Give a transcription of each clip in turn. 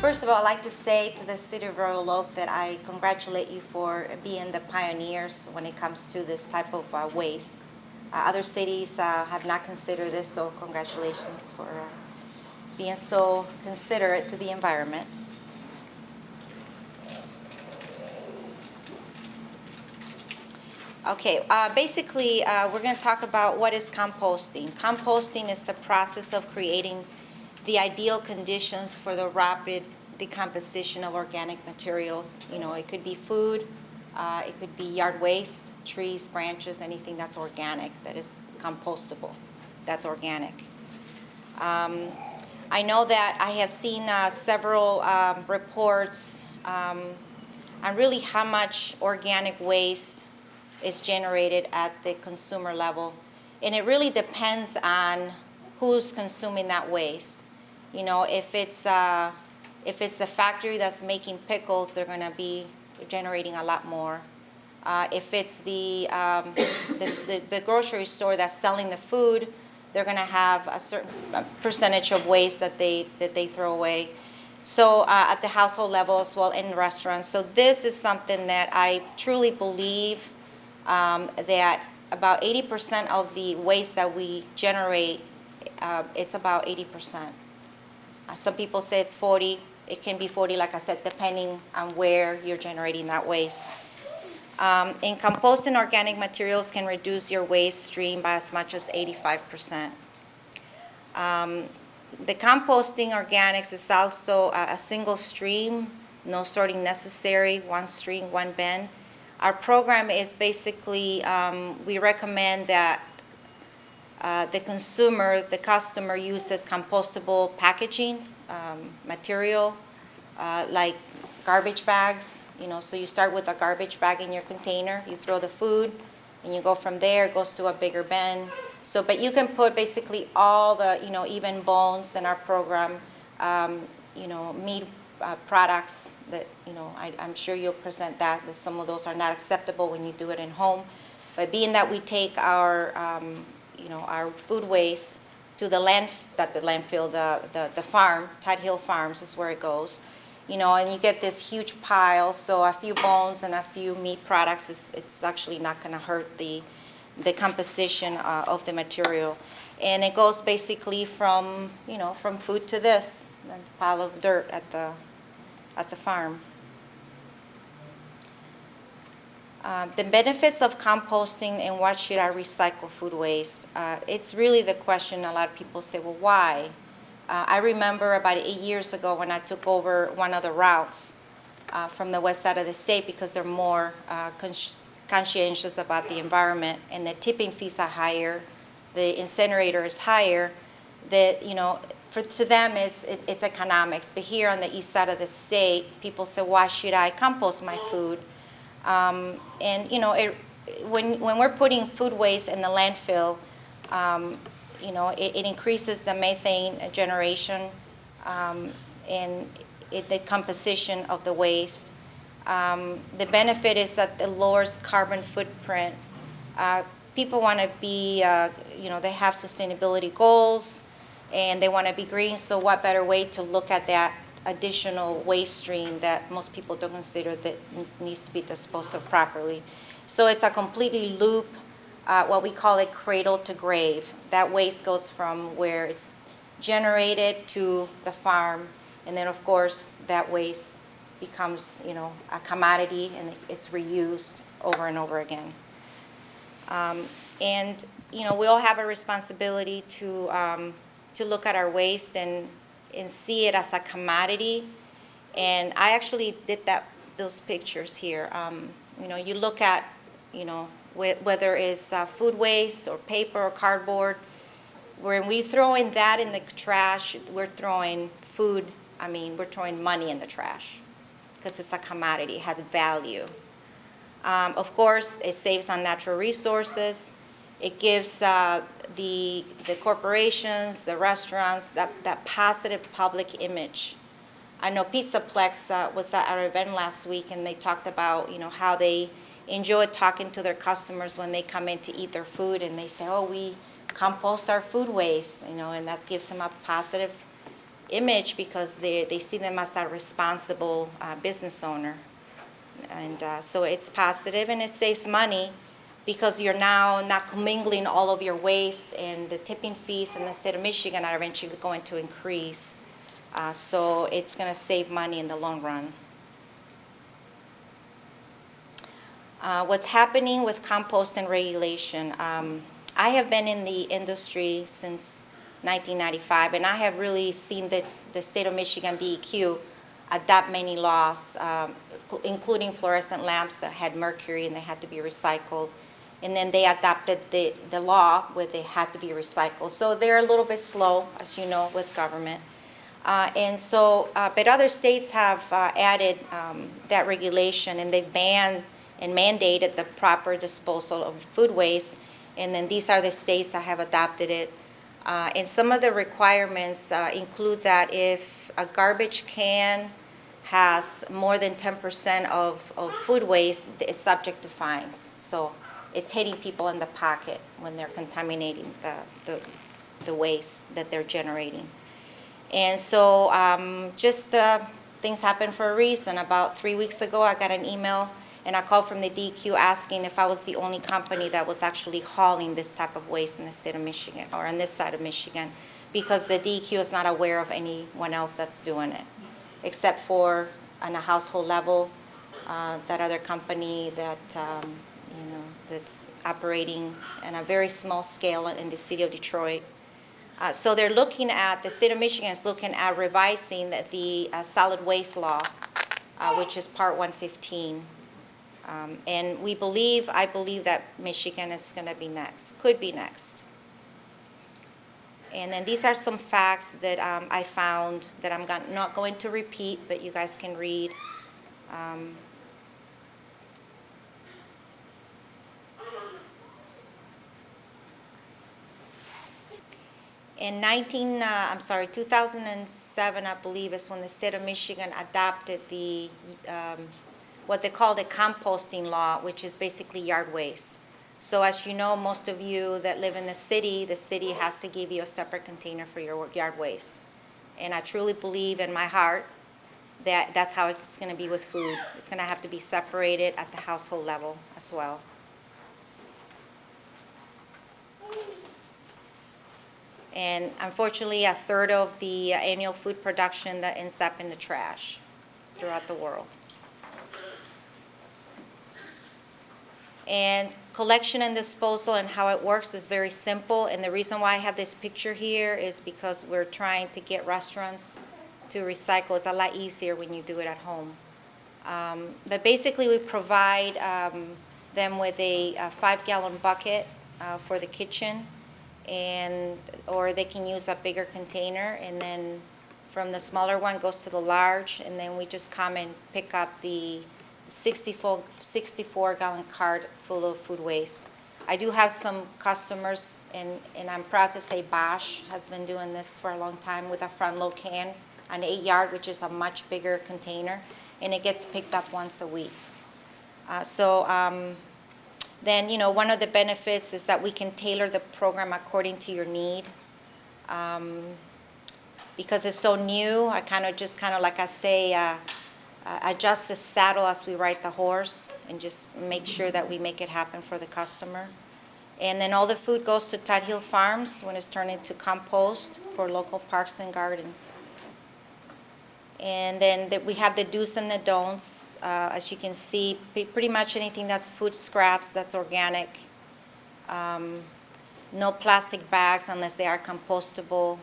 First of all, I'd like to say to the City of Royal Oak that I congratulate you for being the pioneers when it comes to this type of waste. Other cities have not considered this, so congratulations for being so considerate to the environment. Okay, basically, we're going to talk about what is composting. Composting is the process of creating the ideal conditions for the rapid decomposition of organic materials. You know, it could be food, it could be yard waste, trees, branches, anything that's organic, that is compostable, that's organic. I know that I have seen several reports on really how much organic waste is generated at the consumer level. And it really depends on who's consuming that waste. You know, if it's the factory that's making pickles, they're going to be generating a lot more. If it's the grocery store that's selling the food, they're going to have a certain percentage of waste that they throw away. So at the household level as well in restaurants. So this is something that I truly believe that about 80% of the waste that we generate, it's about 80%. Some people say it's 40. It can be 40, like I said, depending on where you're generating that waste. In composting, organic materials can reduce your waste stream by as much as 85%. The composting organics is also a single stream, no sorting necessary, one stream, one bin. Our program is basically, we recommend that the customer uses compostable packaging material, like garbage bags. You know, so you start with a garbage bag in your container, you throw the food, and you go from there, it goes to a bigger bin. So, but you can put basically all the, you know, even bones in our program, you know, meat products that, you know, I'm sure you'll present that some of those are not acceptable when you do it in home. But being that we take our, you know, our food waste to the landfill, the farm, Tide Hill Farms is where it goes, you know, and you get this huge pile. So a few bones and a few meat products, it's actually not going to hurt the composition of the material. And it goes basically from, you know, from food to this pile of dirt at the farm. The benefits of composting and why should I recycle food waste? It's really the question a lot of people say, well, why? I remember about 8 years ago when I took over one of the routes from the west side of the state, because they're more conscientious about the environment, and the tipping fees are higher, the incinerator is higher, that, you know, to them it's economics. But here on the east side of the state, people say, why should I compost my food? And you know, when we're putting food waste in the landfill, you know, it increases the methane generation and the composition of the waste. The benefit is that it lowers carbon footprint. People want to be, you know, they have sustainability goals and they want to be green, so what better way to look at that additional waste stream that most people don't consider that needs to be disposed of properly. So it's a completely loop, what we call it cradle to grave. That waste goes from where it's generated to the farm, and then of course that waste becomes, you know, a commodity and it's reused over and over again. And you know, we all have a responsibility to look at our waste and see it as a commodity. And I actually did those pictures here. You know, you look at, you know, whether it's food waste or paper or cardboard, when we throw in that in the trash, we're throwing food, I mean, we're throwing money in the trash because it's a commodity, it has value. Of course, it saves on natural resources. It gives the corporations, the restaurants, that positive public image. I know Pizzaplex was at our event last week, and they talked about, you know, how they enjoy talking to their customers when they come in to eat their food, and they say, oh, we compost our food waste, you know, and that gives them a positive image because they see them as that responsible business owner. And so it's positive and it saves money because you're now not commingling all of your waste, and the tipping fees in the state of Michigan are eventually going to increase. So it's going to save money in the long run. What's happening with compost and regulation? I have been in the industry since 1995, and I have really seen the state of Michigan DEQ adopt many laws, including fluorescent lamps that had mercury and they had to be recycled. And then they adopted the law where they had to be recycled. So they're a little bit slow, as you know, with government. But other states have added that regulation, and they've banned and mandated the proper disposal of food waste. And then these are the states that have adopted it. And some of the requirements include that if a garbage can has more than 10% of food waste, it's subject to fines. So it's hitting people in the pocket when they're contaminating the waste that they're generating. And so things happen for a reason. About 3 weeks ago, I got an email and a call from the DEQ asking if I was the only company that was actually hauling this type of waste in the state of Michigan or on this side of Michigan, because the DEQ is not aware of anyone else that's doing it, except for on a household level, that other company that that's operating on a very small scale in the city of Detroit. So they're looking at, the state of Michigan is looking at revising the solid waste law, which is Part 115. And I believe that Michigan is going to be next, could be next. And then these are some facts that I found that I'm not going to repeat, but you guys can read. In 2007, I believe, is when the state of Michigan adopted the what they call the composting law, which is basically yard waste. So as you know, most of you that live in the city has to give you a separate container for your yard waste. And I truly believe in my heart that that's how it's going to be with food. It's going to have to be separated at the household level as well. And unfortunately, a third of the annual food production that ends up in the trash throughout the world. And collection and disposal and how it works is very simple. And the reason why I have this picture here is because we're trying to get restaurants to recycle. It's a lot easier when you do it at home. But basically, we provide them with a 5-gallon bucket for the kitchen, or they can use a bigger container, and then from the smaller one goes to the large, and then we just come and pick up the 64-gallon cart full of food waste. I do have some customers, and I'm proud to say Bosch has been doing this for a long time with a front load can, an 8-yard, which is a much bigger container, and it gets picked up once a week. Then, one of the benefits is that we can tailor the program according to your need. Because it's so new, I like I say, adjust the saddle as we ride the horse and just make sure that we make it happen for the customer. And then all the food goes to Tide Hill Farms when it's turned into compost for local parks and gardens. And then we have the do's and the don'ts. As you can see, pretty much anything that's food scraps, that's organic. No plastic bags unless they are compostable.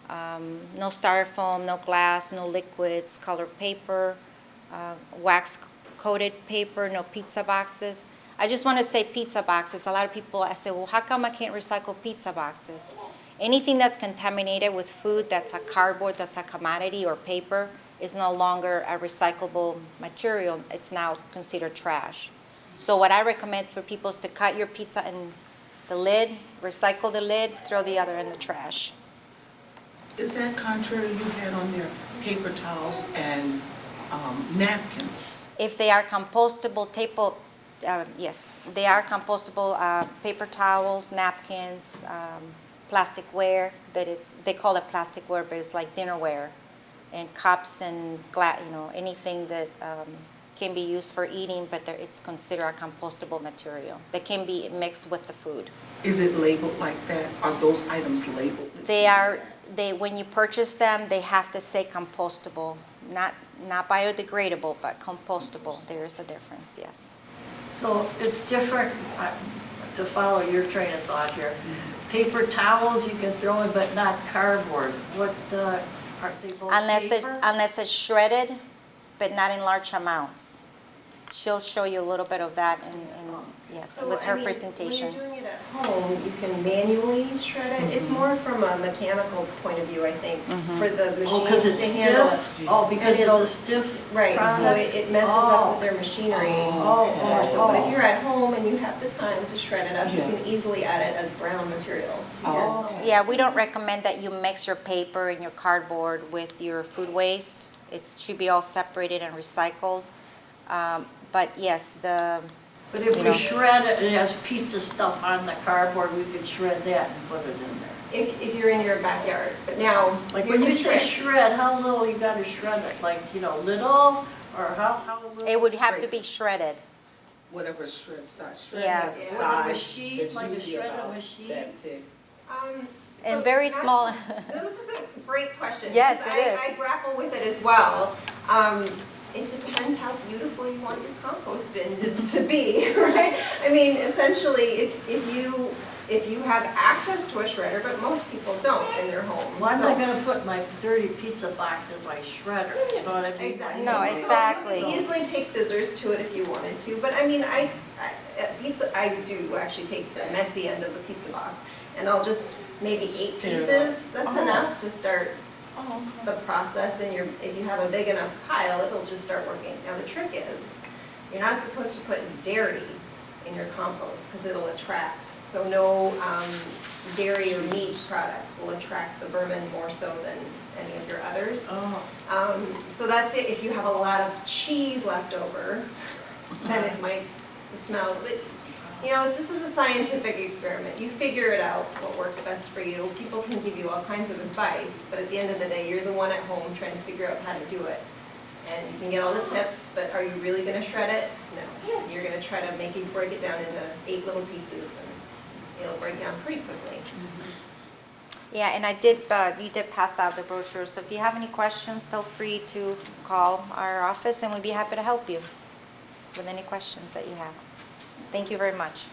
No styrofoam, no glass, no liquids, colored paper, wax-coated paper, no pizza boxes. I just want to say pizza boxes. A lot of people say, well, how come I can't recycle pizza boxes? Anything that's contaminated with food, that's a cardboard, that's a commodity, or paper, is no longer a recyclable material. It's now considered trash. So what I recommend for people is to cut your pizza in the lid, recycle the lid, throw the other in the trash. Is that contrary? You had on there paper towels and napkins. If they are compostable, yes, they are compostable paper towels, napkins, plasticware that they call it plasticware, but it's like dinnerware, and cups and anything that can be used for eating, but it's considered a compostable material that can be mixed with the food. Is it labeled like that? Are those items labeled? When you purchase them, they have to say compostable, not biodegradable, but compostable. There is a difference, yes. So it's different, to follow your train of thought here. Paper towels you can throw in, but not cardboard. What, are they both paper? Unless it's shredded, but not in large amounts. She'll show you a little bit of that with her presentation. When you're doing it at home, you can manually shred it. It's more from a mechanical point of view, I think, for the because machines it's to handle it. stiff? Oh, because it's a stiff Right, so product? it messes up with their machinery. But if oh. you're at home and you have the time to shred it up, you Yeah. can easily add it as brown material to your Oh. Yeah, we don't recommend that you mix your paper and your cardboard with your food waste. It should be all separated and recycled. But yes, But if we shred it, it has pizza stuff on the cardboard, we could shred that and put it in there. if you're in your backyard. But now, Like here's when you the say trick. shred, how little you gotta shred it? Like, little, or how little? it would have to be shredded. Whatever shred size. Shred Yeah. has a With a size machine, that's like a usually shredder about machine? that big. And So very that's- small. No, this is a great question. Yes, because it is. I grapple with it as well. It depends how beautiful you want your compost bin to be, right? I mean, essentially, if you have access to a shredder, but most people don't in their home. Well, I'm so- not gonna put my dirty pizza box in my shredder, you know what I mean? Exactly. No, So exactly. You can easily take scissors to it if you wanted to, but I mean, I do actually take the messy end of the pizza box, and I'll just, maybe 8 Tear it pieces, that's Oh. enough to start Oh, the process, and if you have a big enough pile, it'll just start working. Now, the trick is, you're not supposed to put dairy in your compost, because it'll attract. So no dairy or meat products will attract the vermin more so than any of your others. oh. So that's it. If you have a lot of cheese left over, then it might, the smells, but this is a scientific experiment. You figure it out, what works best for you. People can give you all kinds of advice, but at the end of the day, you're the one at home trying to figure out how to do it. And you can get all the tips, but are you really gonna shred it? No. You're gonna try to break it down into 8 little pieces, and it'll break down pretty quickly. Yeah, and you did pass out the brochure, so if you have any questions, feel free to call our office and we'd be happy to help you with any questions that you have. Thank you very much.